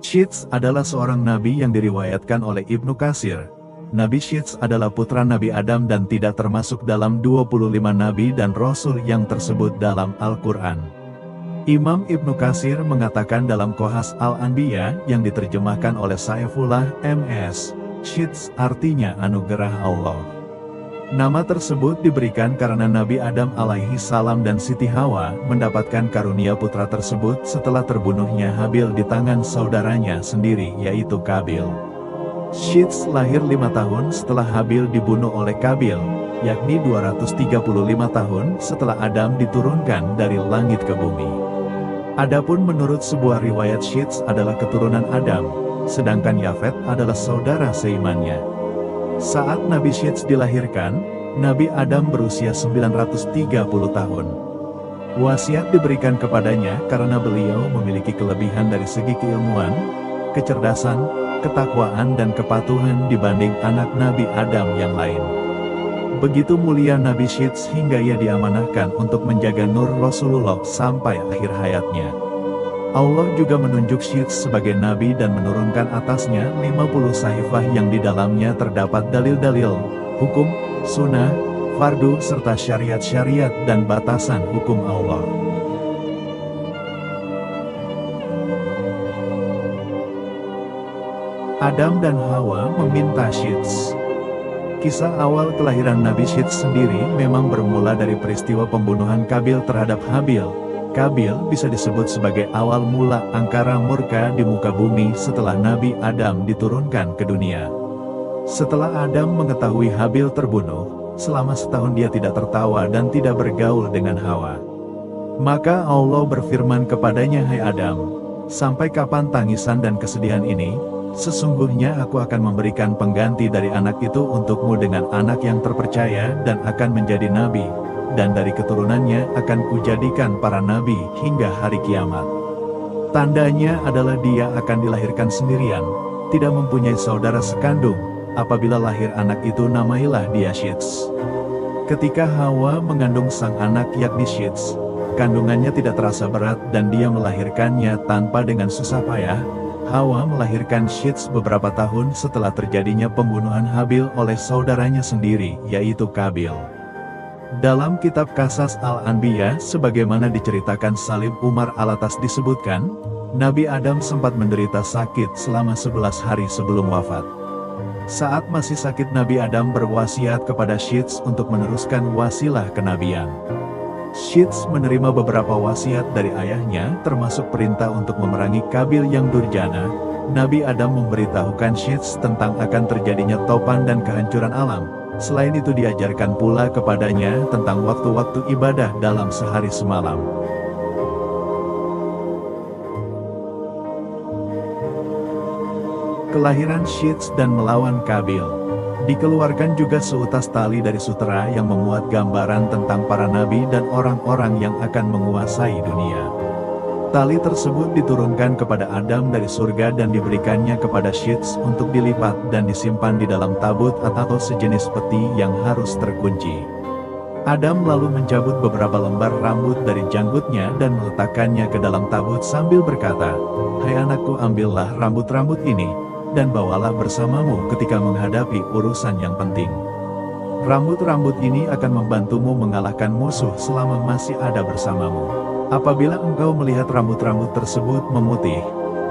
Syits adalah seorang nabi yang diriwayatkan oleh Ibnu Katsir. Nabi Syits adalah putra Nabi Adam dan tidak termasuk dalam 25 nabi dan rasul yang tersebut dalam Al-Quran. Imam Ibnu Katsir mengatakan dalam Qasas Al-Anbiya yang diterjemahkan oleh Saifullah M.S., Syits artinya anugerah Allah. Nama tersebut diberikan karena Nabi Adam alaihi salam dan Siti Hawa mendapatkan karunia putra tersebut setelah terbunuhnya Habil di tangan saudaranya sendiri yaitu Qabil. Syits lahir 5 tahun setelah Habil dibunuh oleh Qabil, yakni 235 tahun setelah Adam diturunkan dari langit ke bumi. Adapun menurut sebuah riwayat Syits adalah keturunan Adam, sedangkan Yafet adalah saudara seimannya. Saat Nabi Syits dilahirkan, Nabi Adam berusia 930 tahun. Wasiat diberikan kepadanya karena beliau memiliki kelebihan dari segi keilmuan, kecerdasan, ketakwaan dan kepatuhan dibanding anak Nabi Adam yang lain. Begitu mulia Nabi Syits hingga ia diamanahkan untuk menjaga nur Rasulullah sampai akhir hayatnya. Allah juga menunjuk Syits sebagai nabi dan menurunkan atasnya 50 sahifah yang di dalamnya terdapat dalil-dalil, hukum, sunnah, fardu serta syariat-syariat dan batasan hukum Allah. Adam dan Hawa meminta Syits. Kisah awal kelahiran Nabi Syits sendiri memang bermula dari peristiwa pembunuhan Qabil terhadap Habil. Qabil bisa disebut sebagai awal mula angkara murka di muka bumi setelah Nabi Adam diturunkan ke dunia. Setelah Adam mengetahui Habil terbunuh, selama setahun dia tidak tertawa dan tidak bergaul dengan Hawa. Maka Allah berfirman kepadanya, "Hai Adam, sampai kapan tangisan dan kesedihan ini? Sesungguhnya aku akan memberikan pengganti dari anak itu untukmu dengan anak yang terpercaya dan akan menjadi nabi, dan dari keturunannya akan kujadikan para nabi hingga hari kiamat. Tandanya adalah dia akan dilahirkan sendirian, tidak mempunyai saudara sekandung. Apabila lahir anak itu namailah dia Syits." Ketika Hawa mengandung sang anak yakni Syits, kandungannya tidak terasa berat dan dia melahirkannya tanpa dengan susah payah. Hawa melahirkan Syits beberapa tahun setelah terjadinya pembunuhan Habil oleh saudaranya sendiri, yaitu Qabil. Dalam kitab Qasas Al-Anbiya sebagaimana diceritakan Salim Umar Alatas disebutkan, Nabi Adam sempat menderita sakit selama 11 hari sebelum wafat. Saat masih sakit Nabi Adam berwasiat kepada Syits untuk meneruskan wasilah kenabian. Syits menerima beberapa wasiat dari ayahnya termasuk perintah untuk memerangi Qabil yang durjana. Nabi Adam memberitahukan Syits tentang akan terjadinya topan dan kehancuran alam. Selain itu diajarkan pula kepadanya tentang waktu-waktu ibadah dalam sehari semalam. Kelahiran Syits dan melawan Qabil. Dikeluarkan juga seutas tali dari sutera yang memuat gambaran tentang para nabi dan orang-orang yang akan menguasai dunia. Tali tersebut diturunkan kepada Adam dari surga dan diberikannya kepada Syits untuk dilipat dan disimpan di dalam tabut atau sejenis peti yang harus terkunci. Adam lalu mencabut beberapa lembar rambut dari janggutnya dan meletakkannya ke dalam tabut sambil berkata, "Hai anakku, ambillah rambut-rambut ini, dan bawalah bersamamu ketika menghadapi urusan yang penting. Rambut-rambut ini akan membantumu mengalahkan musuh selama masih ada bersamamu. Apabila engkau melihat rambut-rambut tersebut memutih,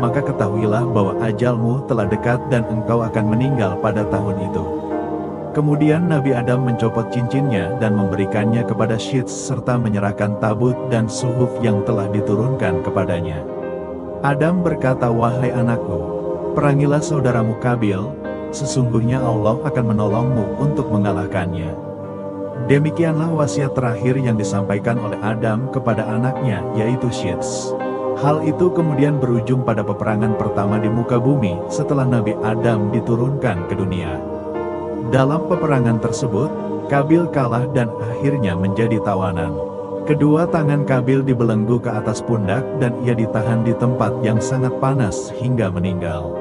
maka ketahuilah bahwa ajalmu telah dekat dan engkau akan meninggal pada tahun itu." Kemudian Nabi Adam mencopot cincinnya dan memberikannya kepada Syits serta menyerahkan tabut dan suhuf yang telah diturunkan kepadanya. Adam berkata, "Wahai anakku, perangilah saudaramu Qabil, sesungguhnya Allah akan menolongmu untuk mengalahkannya." Demikianlah wasiat terakhir yang disampaikan oleh Adam kepada anaknya, yaitu Syits. Hal itu kemudian berujung pada peperangan pertama di muka bumi setelah Nabi Adam diturunkan ke dunia. Dalam peperangan tersebut, Qabil kalah dan akhirnya menjadi tawanan. Kedua tangan Qabil dibelenggu ke atas pundak dan ia ditahan di tempat yang sangat panas hingga meninggal.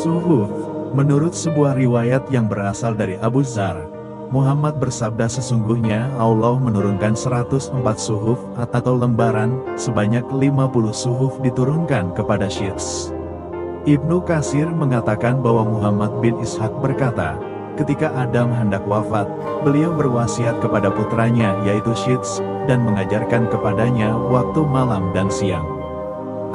Suhuf, menurut sebuah riwayat yang berasal dari Abu Dzar, Muhammad bersabda sesungguhnya Allah menurunkan 104 suhuf atau lembaran, sebanyak 50 suhuf diturunkan kepada Syits. Ibnu Katsir mengatakan bahwa Muhammad bin Ishaq berkata, ketika Adam hendak wafat, beliau berwasiat kepada putranya yaitu Syits, dan mengajarkan kepadanya waktu malam dan siang.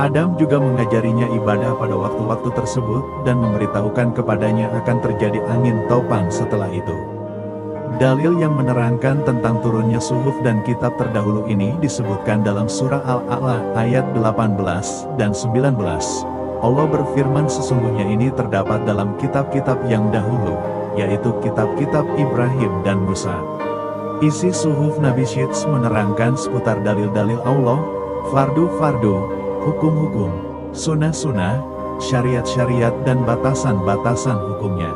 Adam juga mengajarinya ibadah pada waktu-waktu tersebut, dan memberitahukan kepadanya akan terjadi angin topan setelah itu. Dalil yang menerangkan tentang turunnya suhuf dan kitab terdahulu ini disebutkan dalam surah Al-A'la ayat 18 dan 19. Allah berfirman sesungguhnya ini terdapat dalam kitab-kitab yang dahulu, yaitu kitab-kitab Ibrahim dan Musa. Isi suhuf Nabi Syits menerangkan seputar dalil-dalil Allah, fardu-fardu, hukum-hukum, sunnah-sunnah, syariat-syariat dan batasan-batasan hukumnya.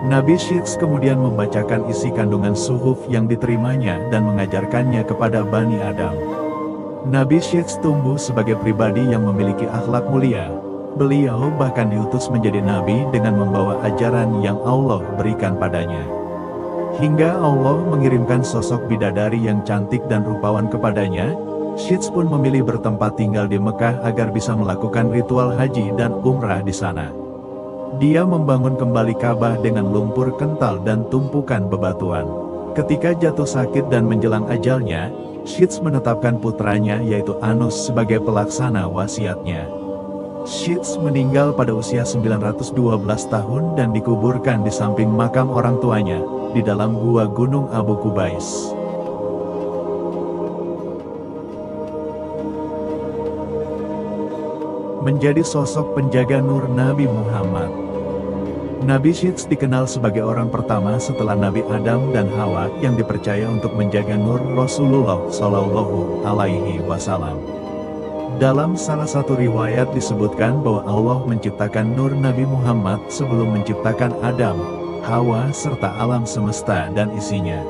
Nabi Syits kemudian membacakan isi kandungan suhuf yang diterimanya dan mengajarkannya kepada Bani Adam. Nabi Syits tumbuh sebagai pribadi yang memiliki akhlak mulia. Beliau bahkan diutus menjadi nabi dengan membawa ajaran yang Allah berikan padanya. Hingga Allah mengirimkan sosok bidadari yang cantik dan rupawan kepadanya, Syits pun memilih bertempat tinggal di Mekah agar bisa melakukan ritual haji dan umrah di sana. Dia membangun kembali Ka'bah dengan lumpur kental dan tumpukan bebatuan. Ketika jatuh sakit dan menjelang ajalnya, Syits menetapkan putranya yaitu Anus sebagai pelaksana wasiatnya. Syits meninggal pada usia 912 tahun dan dikuburkan di samping makam orang tuanya, di dalam gua Gunung Abu Qubais. Menjadi sosok penjaga nur Nabi Muhammad. Nabi Syits dikenal sebagai orang pertama setelah Nabi Adam dan Hawa yang dipercaya untuk menjaga nur Rasulullah Shallallahu Alaihi Wasallam. Dalam salah satu riwayat disebutkan bahwa Allah menciptakan nur Nabi Muhammad sebelum menciptakan Adam, Hawa serta alam semesta dan isinya.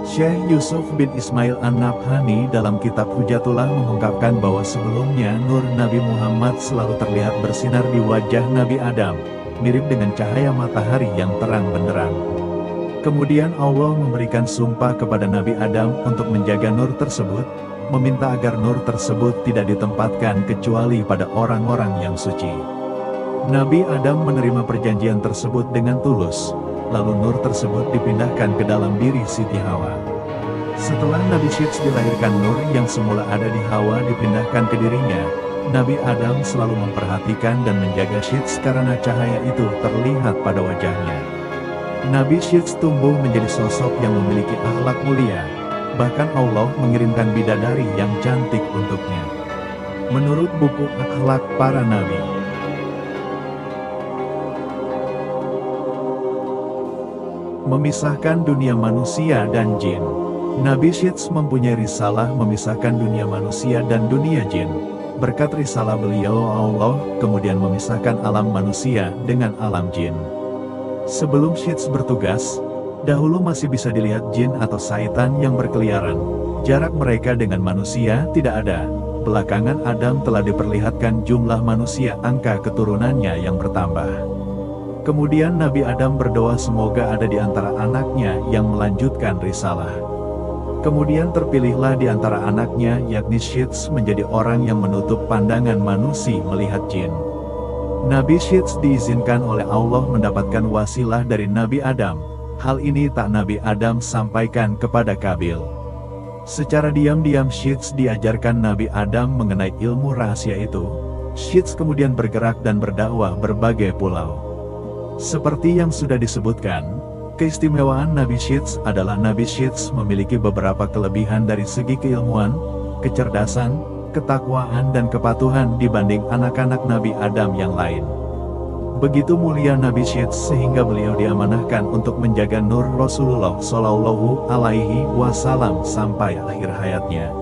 Syekh Yusuf bin Ismail An-Nabhani dalam kitab Hujatullah mengungkapkan bahwa sebelumnya nur Nabi Muhammad selalu terlihat bersinar di wajah Nabi Adam, mirip dengan cahaya matahari yang terang benderang. Kemudian Allah memberikan sumpah kepada Nabi Adam untuk menjaga nur tersebut, meminta agar nur tersebut tidak ditempatkan kecuali pada orang-orang yang suci. Nabi Adam menerima perjanjian tersebut dengan tulus. Lalu nur tersebut dipindahkan ke dalam diri Siti Hawa. Setelah Nabi Syits dilahirkan, nur yang semula ada di Hawa dipindahkan ke dirinya. Nabi Adam selalu memperhatikan dan menjaga Syits karena cahaya itu terlihat pada wajahnya. Nabi Syits tumbuh menjadi sosok yang memiliki akhlak mulia. Bahkan Allah mengirimkan bidadari yang cantik untuknya. Menurut buku Akhlak Para Nabi, memisahkan dunia manusia dan jin. Nabi Syits mempunyai risalah memisahkan dunia manusia dan dunia jin. Berkat risalah beliau, Allah kemudian memisahkan alam manusia dengan alam jin. Sebelum Syits bertugas, dahulu masih bisa dilihat jin atau syaitan yang berkeliaran. Jarak mereka dengan manusia tidak ada. Belakangan Adam telah diperlihatkan jumlah manusia, angka keturunannya yang bertambah. Kemudian Nabi Adam berdoa semoga ada di antara anaknya yang melanjutkan risalah. Kemudian terpilihlah di antara anaknya yakni Syits menjadi orang yang menutup pandangan manusia melihat jin. Nabi Syits diizinkan oleh Allah mendapatkan wasilah dari Nabi Adam. Hal ini tak Nabi Adam sampaikan kepada Qabil. Secara diam-diam Syits diajarkan Nabi Adam mengenai ilmu rahasia itu. Syits kemudian bergerak dan berdakwah berbagai pulau. Seperti yang sudah disebutkan, keistimewaan Nabi Syits adalah Nabi Syits memiliki beberapa kelebihan dari segi keilmuan, kecerdasan, ketakwaan dan kepatuhan dibanding anak-anak Nabi Adam yang lain. Begitu mulia Nabi Syits sehingga beliau diamanahkan untuk menjaga nur Rasulullah Shallallahu Alaihi Wasallam sampai akhir hayatnya.